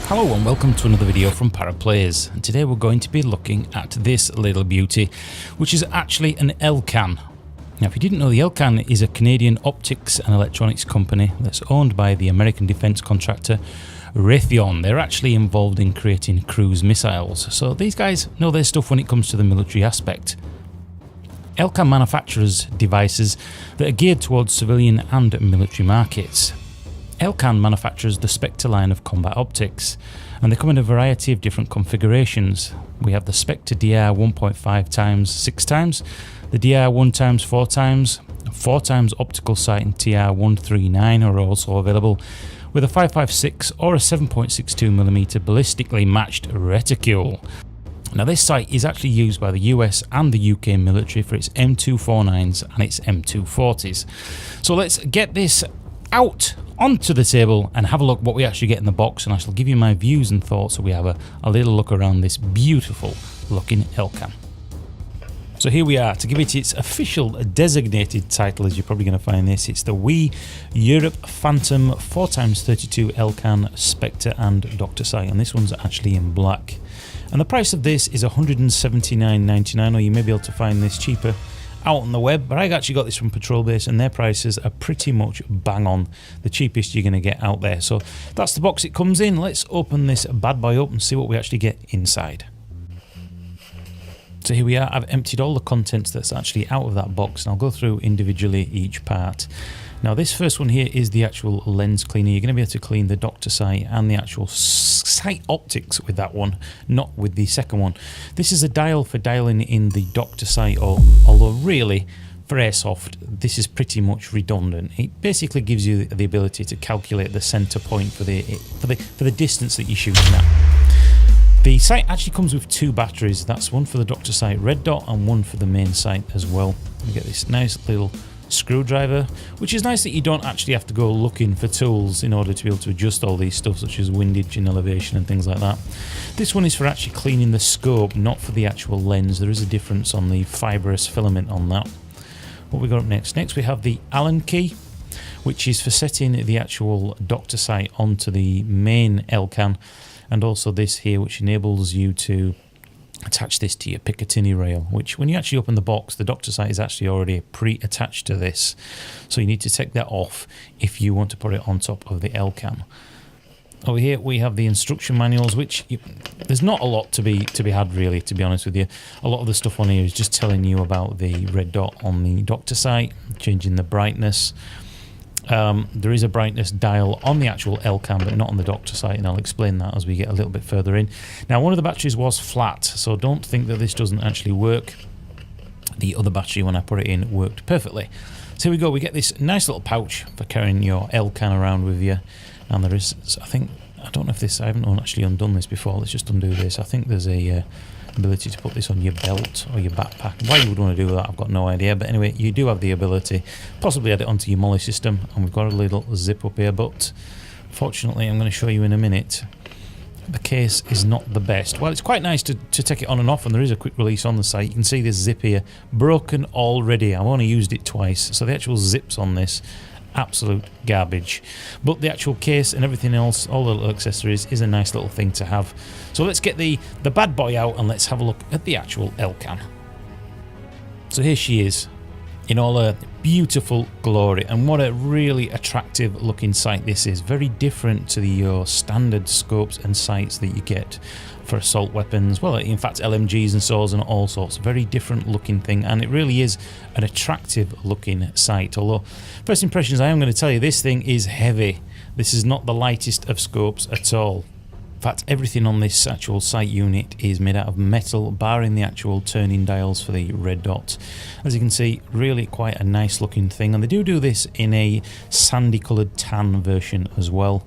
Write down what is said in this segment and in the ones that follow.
Hello and welcome to another video from Paraplayers, and today we're going to be looking at this little beauty, which is actually an ELCAN. Now if you didn't know, the ELCAN is a Canadian optics and electronics company that's owned by the American defence contractor Raytheon. They're actually involved in creating cruise missiles, so these guys know their stuff when it comes to the military aspect. ELCAN manufactures devices that are geared towards civilian and military markets. ELCAN manufactures the Specter line of combat optics, and they come in a variety of different configurations. We have the Specter DR 1.5x6x, the DR 1x4x, 4x optical sight and TR 139 are also available, with a 5.56 or a 7.62mm ballistically matched reticule. Now this sight is actually used by the US and the UK military for its M249s and its M240s. So let's get this out onto the table and have a look what we actually get in the box, and I shall give you my views and thoughts so we have a little look around this beautiful looking ELCAN. So here we are, to give it its official designated title, as you're probably going to find this, it's the WE Europe Phantom 4x32 ELCAN Specter and Doctor Sight, and this one's actually in black. And the price of this is $179.99, or you may be able to find this cheaper out on the web, but I actually got this from Patrol Base and their prices are pretty much bang on the cheapest you're going to get out there. So that's the box it comes in. Let's open this bad boy up and see what we actually get inside. So here we are, I've emptied all the contents that's actually out of that box, and I'll go through individually each part. Now this first one here is the actual lens cleaner. You're going to be able to clean the Doctor Sight and the actual sight optics with that one, not with the second one. This is a dial for dialing in the Doctor Sight, although really for Airsoft this is pretty much redundant. It basically gives you the ability to calculate the center point for the distance that you're shooting at. The sight actually comes with two batteries. That's one for the Doctor Sight red dot and one for the main sight as well. You get this nice little screwdriver, which is nice that you don't actually have to go looking for tools in order to be able to adjust all these stuff, such as windage and elevation and things like that. This one is for actually cleaning the scope, not for the actual lens. There is a difference on the fibrous filament on that. What we got up next? Next we have the Allen key, which is for setting the actual Doctor Sight onto the main ELCAN, and also this here, which enables you to attach this to your Picatinny rail, which when you actually open the box, the Doctor Sight is actually already pre-attached to this, so you need to take that off if you want to put it on top of the ELCAN. Over here we have the instruction manuals, which there's not a lot to be had really, to be honest with you. A lot of the stuff on here is just telling you about the red dot on the Doctor Sight, changing the brightness. There is a brightness dial on the actual ELCAN, but not on the Doctor Sight, and I'll explain that as we get a little bit further in. Now one of the batteries was flat, so don't think that this doesn't actually work. The other battery, when I put it in, worked perfectly. So here we go, we get this nice little pouch for carrying your ELCAN around with you, and there is, I don't know if this, I haven't actually undone this before, let's just undo this. I think there's a ability to put this on your belt or your backpack. Why you would want to do that, I've got no idea, but anyway, you do have the ability. Possibly add it onto your molly system, and we've got a little zip up here, but fortunately I'm going to show you in a minute, the case is not the best. Well, it's quite nice to take it on and off, and there is a quick release on the site. You can see this zip here broken already. I've only used it twice, so the actual zips on this, absolute garbage, but the actual case and everything else, all the little accessories, is a nice little thing to have. So let's get the bad boy out and let's have a look at the actual ELCAN. So here she is in all her beautiful glory, and what a really attractive looking sight this is. Very different to your standard scopes and sights that you get for assault weapons, well, in fact LMGs and swords and all sorts. Very different looking thing, and it really is an attractive looking sight. Although first impressions, I am going to tell you, this thing is heavy. This is not the lightest of scopes at all. In fact, everything on this actual sight unit is made out of metal, barring the actual turning dials for the red dot. As you can see, really quite a nice looking thing, and they do this in a sandy coloured tan version as well.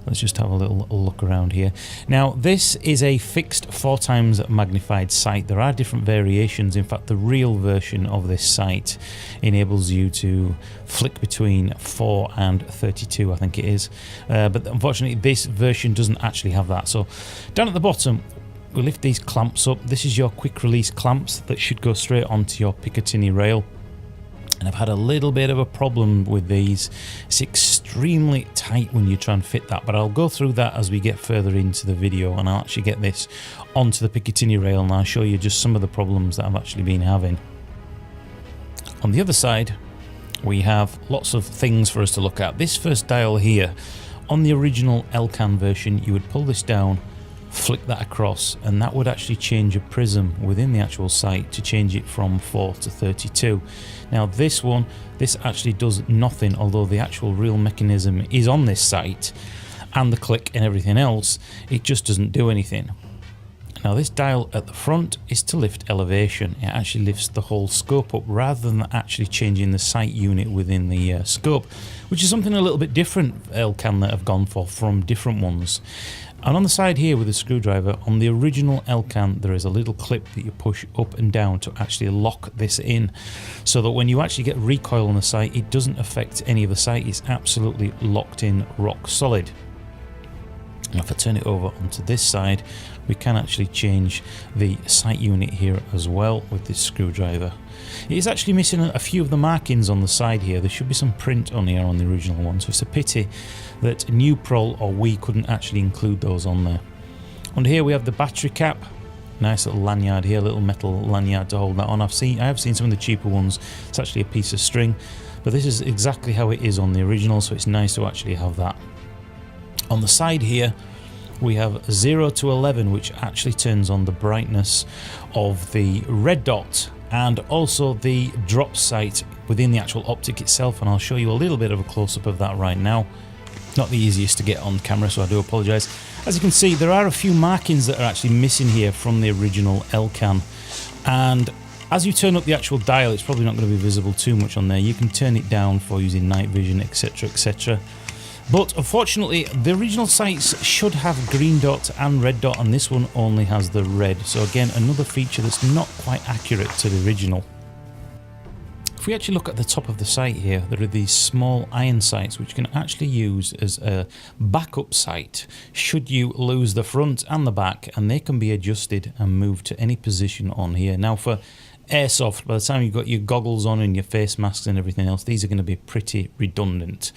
Let's just have a little look around here. Now this is a fixed 4x magnified sight. There are different variations. In fact, the real version of this sight enables you to flick between 4 and 32, I think it is, but unfortunately this version doesn't actually have that. So down at the bottom we lift these clamps up. This is your quick release clamps that should go straight onto your Picatinny rail. And I've had a little bit of a problem with these. It's extremely extremely tight when you try and fit that, but I'll go through that as we get further into the video, and I'll actually get this onto the Picatinny rail and I'll show you just some of the problems that I've actually been having. On the other side, we have lots of things for us to look at. This first dial here, on the original ELCAN version, you would pull this down, flick that across, and that would actually change a prism within the actual sight to change it from 4 to 32. Now this one, this actually does nothing, although the actual real mechanism is on this sight, and the click and everything else, it just doesn't do anything. Now this dial at the front is to lift elevation. It actually lifts the whole scope up rather than actually changing the sight unit within the scope, which is something a little bit different ELCAN that I've gone for from different ones. And on the side here with the screwdriver, on the original ELCAN, there is a little clip that you push up and down to actually lock this in, so that when you actually get recoil on the sight, it doesn't affect any of the sight. It's absolutely locked in, rock solid. And if I turn it over onto this side, we can actually change the sight unit here as well with this screwdriver. It is actually missing a few of the markings on the side here. There should be some print on here on the original one, so it's a pity that New Prol or we couldn't actually include those on there. Under here we have the battery cap. Nice little lanyard here, little metal lanyard to hold that on. I have seen some of the cheaper ones, it's actually a piece of string, but this is exactly how it is on the original, so it's nice to actually have that. On the side here we have 0 to 11, which actually turns on the brightness of the red dot and also the drop sight within the actual optic itself, and I'll show you a little bit of a close-up of that right now. Not the easiest to get on camera, so I do apologise. As you can see, there are a few markings that are actually missing here from the original ELCAN, and as you turn up the actual dial, it's probably not going to be visible too much on there. You can turn it down for using night vision, etc, etc. But unfortunately, the original sights should have green dot and red dot, and this one only has the red. So again, another feature that's not quite accurate to the original. If we actually look at the top of the sight here, there are these small iron sights which you can actually use as a backup sight should you lose the front and the back, and they can be adjusted and moved to any position on here. Now for Airsoft, by the time you've got your goggles on and your face masks and everything else, these are going to be pretty redundant.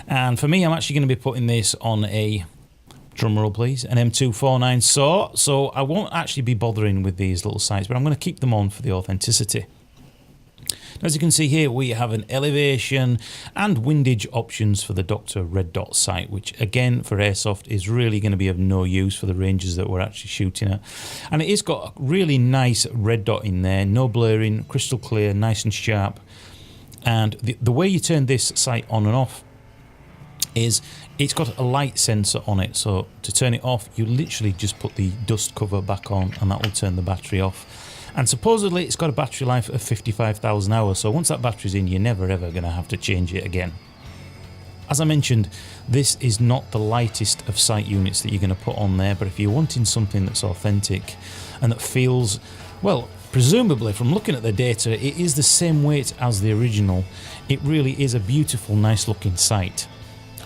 And for me, I'm actually going to be putting this on a, drumroll please, an M249 saw, so I won't actually be bothering with these little sights, but I'm going to keep them on for the authenticity. As you can see here, we have an elevation and windage options for the Dr. Red Dot sight, which again for Airsoft is really going to be of no use for the ranges that we're actually shooting at. And it has got a really nice red dot in there, no blurring, crystal clear, nice and sharp. And the way you turn this sight on and off is it's got a light sensor on it, so to turn it off you literally just put the dust cover back on and that will turn the battery off. And supposedly it's got a battery life of 55,000 hours, so once that battery's in, you're never ever going to have to change it again. As I mentioned, this is not the lightest of sight units that you're going to put on there, but if you're wanting something that's authentic and that feels, well, presumably from looking at the data, it is the same weight as the original. It really is a beautiful, nice looking sight.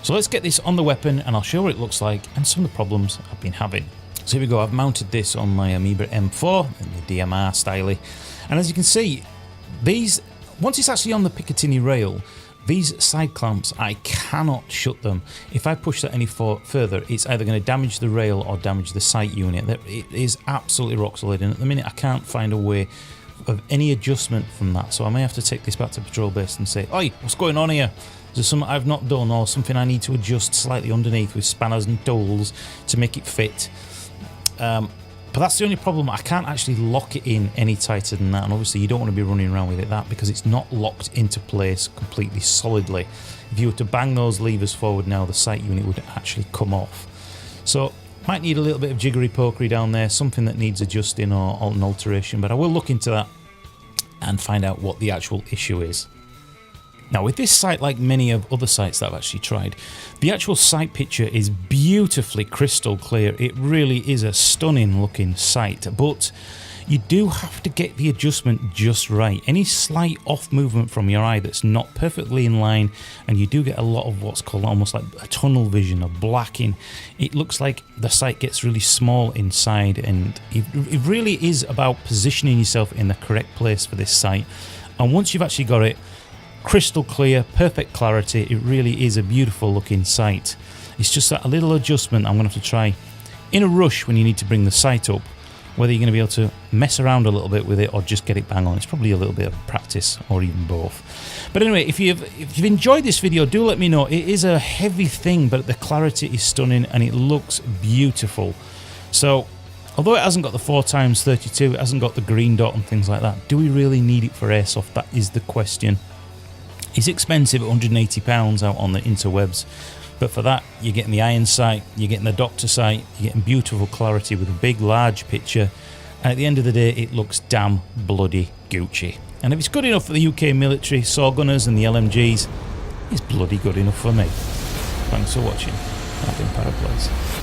So let's get this on the weapon and I'll show you what it looks like and some of the problems I've been having. So here we go, I've mounted this on my Amoeba M4 in the DMR styly, and as you can see, these, once it's actually on the Picatinny rail, these side clamps, I cannot shut them. If I push that any further, it's either going to damage the rail or damage the sight unit. It is absolutely rock solid, and at the minute I can't find a way of any adjustment from that, so I may have to take this back to patrol base and say, oi, what's going on here? Is there something I've not done or something I need to adjust slightly underneath with spanners and tools to make it fit? But that's the only problem. I can't actually lock it in any tighter than that, and obviously you don't want to be running around with it that because it's not locked into place completely solidly. If you were to bang those levers forward now, the sight unit would actually come off. So might need a little bit of jiggery pokery down there, something that needs adjusting or an alteration, but I will look into that and find out what the actual issue is. Now with this sight, like many of other sights that I've actually tried, the actual sight picture is beautifully crystal clear. It really is a stunning looking sight, but you do have to get the adjustment just right. Any slight off movement from your eye that's not perfectly in line, and you do get a lot of what's called almost like a tunnel vision, a blacking. It looks like the sight gets really small inside, and it really is about positioning yourself in the correct place for this sight. And once you've actually got it, crystal clear, perfect clarity. It really is a beautiful looking sight. It's just that a little adjustment I'm going to have to try in a rush when you need to bring the sight up, whether you're going to be able to mess around a little bit with it or just get it bang on. It's probably a little bit of practice or even both. But anyway, if you've enjoyed this video, do let me know. It is a heavy thing, but the clarity is stunning and it looks beautiful. So although it hasn't got the 4x32, it hasn't got the green dot and things like that, do we really need it for Airsoft? That is the question. It's expensive at £180 out on the interwebs, but for that you're getting the iron sight, you're getting the doctor sight, you're getting beautiful clarity with a big large picture, and at the end of the day it looks damn bloody Gucci. And if it's good enough for the UK military, saw gunners and the LMGs, it's bloody good enough for me. Thanks for watching. I've been Paraplays.